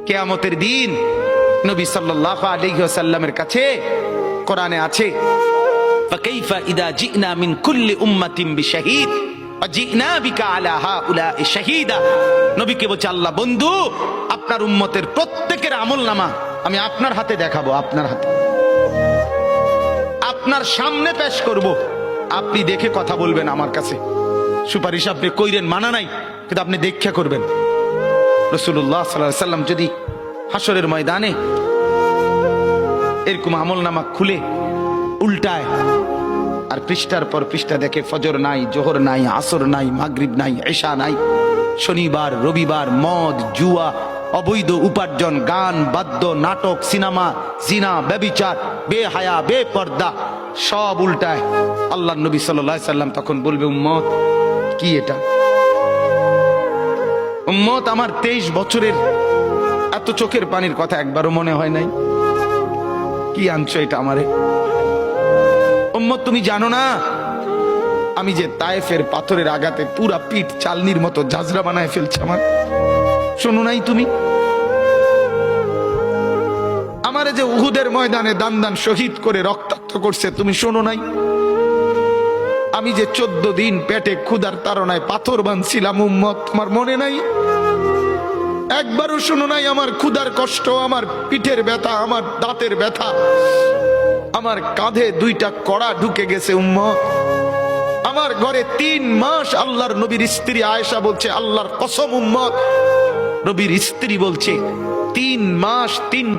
কিয়ামতের দিন নবী সাল্লাল্লাহু আলাইহি ওয়াসাল্লামের কাছে কোরআনে আছে, ফাকাইফা ইদা জিনা মিন কুল্লি উম্মাতিন বিশাহিদ ওয়া জিনা বিকা আলা হাউলা'i শাহীদা। নবীকে বলছে আল্লাহ, বন্ধু আপনার উম্মতের প্রত্যেকের আমলনামা আমি আপনার হাতে দেখাবো, আপনার হাতে, আপনার সামনে পেশ করব, আপনি দেখে কথা বলবেন আমার কাছে। সুপারিশ আপনি কইরেন, মানা নাই, কিন্তু আপনি দেখা করবেন। রাসূলুল্লাহ সাল্লাল্লাহু আলাইহি ওয়াসাল্লাম যদি হাসরের ময়দানে এরকম আমলনামা খুলে উল্টায় আর পৃষ্ঠার পর পৃষ্ঠা দেখে ফজর নাই, জোহর নাই, আসর নাই, মাগরিব নাই, ইশা নাই, শনিবার রবিবার, মদ জুয়া, অবৈধ উপার্জন, গান বাদ্য, নাটক, সিনেমা, জিনা, ব্যভিচার, বেহায়া, বেপর্দা সব উল্টায়। আল্লাহর নবী সাল্লাল্লাহু আলাইহি সাল্লাম তখন বলবে, উম্মত কি এটা? উম্মত আমার 23 বছরের এত চোখের পানির কথা একবারও মনে হয় নাই, কি আনছো এটা আমারে? উম্মত তুমি জানো না আমি যে তায়েফের পাথরের আঘাতে পুরা পিঠ চালনির মতো ঝাঁঝরা বানায় ফেলছে আমার? শোনো নাই তুমি? আমারে যে উহুদের ময়দানে দান দান শহীদ করে রক্তাক্ত করছে, তুমি শোনো নাই? আমি যে 14 দিন পেটে ক্ষুধার তাড়নায় পাথর বাঁধছিলাম, উম্মত তোমার মনে নাই? একবারও শোনো নাই আমার ক্ষুধার কষ্ট, আমার পিঠের ব্যথা, আমার দাঁতের ব্যথা, আমার কাঁধে 2টা কড়া ঢুকে গেছে উম্মত। আমার ঘরে 3 মাস আল্লাহর নবীর স্ত্রী আয়েশা বলছে, আল্লাহর কসম উম্মত, নবীর স্ত্রী বলছে 3 মাস 3